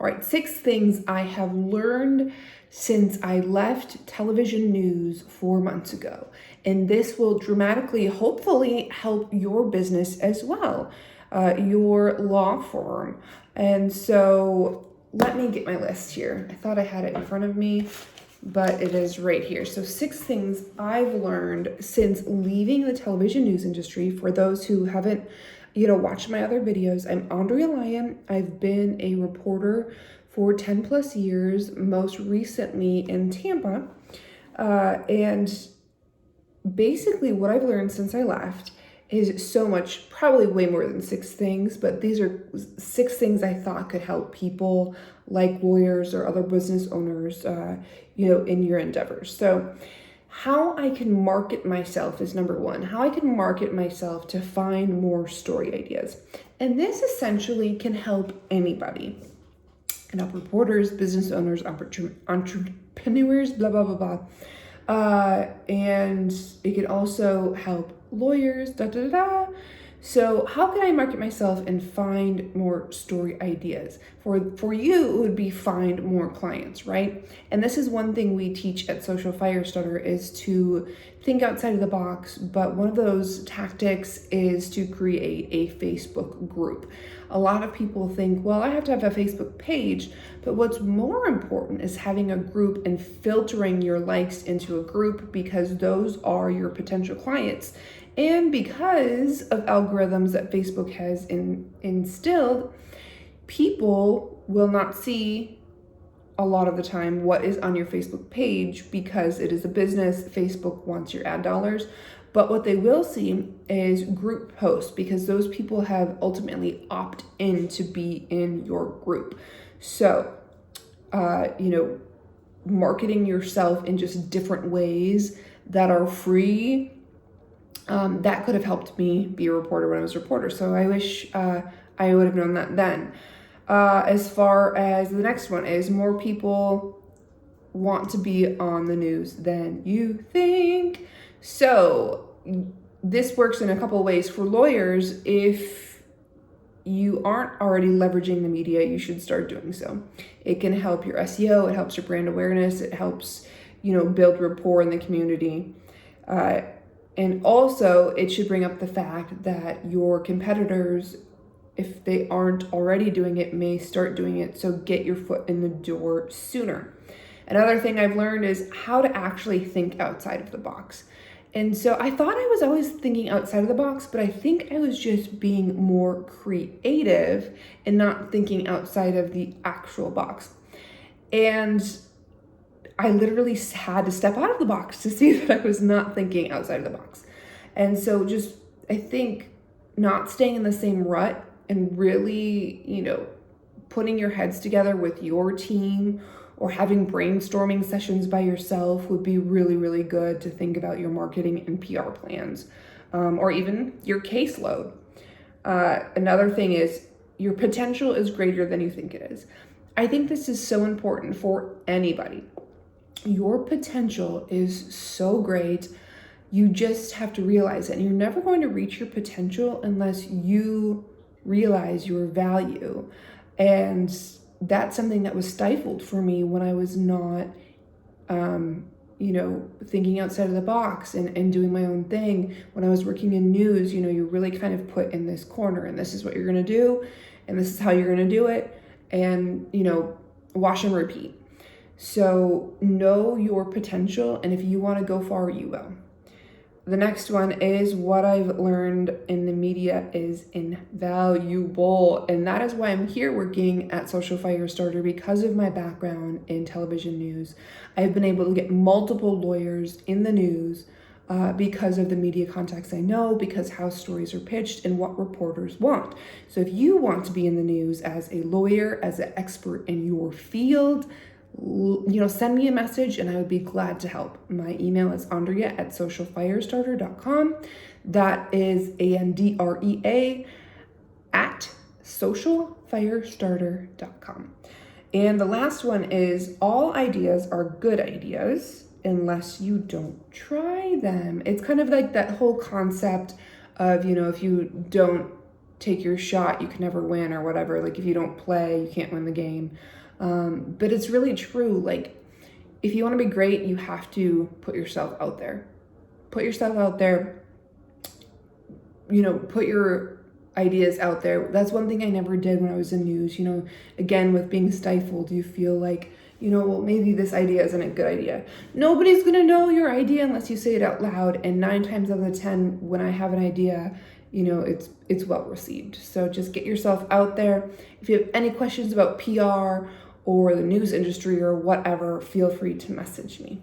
All right, 6 things I have learned since I left television news 4 months ago. And this will dramatically, hopefully, help your business as well, your law firm. And so let me get my list here. I thought I had it in front of me, but it is right here. So 6 things I've learned since leaving the television news industry. For those who haven't watch my other videos. I'm Andrea Lyon. I've been a reporter for 10 plus years, most recently in Tampa. And basically what I've learned since I left is so much, probably way more than 6 things, but these are 6 things I thought could help people like lawyers or other business owners, in your endeavors. So how I can market myself is number 1. How I can market myself to find more story ideas. And this essentially can help anybody. It can help reporters, business owners, entrepreneurs, blah, blah, blah, blah. And it can also help lawyers, da, da, da, da. So how can I market myself and find more story ideas? For you, it would be find more clients, right? And this is one thing we teach at Social Firestarter is to think outside of the box. But one of those tactics is to create a Facebook group. A lot of people think, well, I have to have a Facebook page, but what's more important is having a group and filtering your likes into a group because those are your potential clients. And because of algorithms that Facebook has instilled, people will not see a lot of the time what is on your Facebook page because it is a business. Facebook wants your ad dollars. But what they will see is group posts because those people have ultimately opted in to be in your group. So, marketing yourself in just different ways that are free, that could have helped me be a reporter when I was a reporter. So I wish I would have known that then. As far as the next one is, more people want to be on the news than you think. So this works in a couple of ways. For lawyers, if you aren't already leveraging the media, you should start doing so. It can help your SEO, it helps your brand awareness, it helps, build rapport in the community. And also, it should bring up the fact that your competitors, if they aren't already doing it, may start doing it. So get your foot in the door sooner. Another thing I've learned is how to actually think outside of the box. And so I thought I was always thinking outside of the box, but I think I was just being more creative and not thinking outside of the actual box. And I literally had to step out of the box to see that I was not thinking outside of the box. And so I think not staying in the same rut and really, putting your heads together with your team or having brainstorming sessions by yourself would be really, really good to think about your marketing and PR plans, or even your caseload. Another thing is your potential is greater than you think it is. I think this is so important for anybody. Your potential is so great. You just have to realize it. And you're never going to reach your potential unless you realize your value. And that's something that was stifled for me when I was not, thinking outside of the box and doing my own thing. When I was working in news, you're really kind of put in this corner and this is what you're going to do. And this is how you're going to do it. And, wash and repeat. So know your potential, and if you want to go far, you will. The next one is what I've learned in the media is invaluable, and that is why I'm here working at Social Firestarter because of my background in television news. I've been able to get multiple lawyers in the news because of the media contacts I know, because how stories are pitched and what reporters want. So if you want to be in the news as a lawyer, as an expert in your field, send me a message and I would be glad to help. My email is andrea@socialfirestarter.com. That is ANDREA at socialfirestarter.com. And the last one is all ideas are good ideas unless you don't try them. It's kind of like that whole concept of, if you don't take your shot, you can never win or whatever. Like if you don't play, you can't win the game. But it's really true. Like if you want to be great, you have to put yourself out there. Put yourself out there. You know, put your ideas out there. That's one thing I never did when I was in news. You know, again, with being stifled, you feel like, you know, well, maybe this idea isn't a good idea. Nobody's gonna know your idea unless you say it out loud. And 9 times out of 10, when I have an idea, you know, it's well received. So just get yourself out there. If you have any questions about PR or the news industry or whatever, feel free to message me.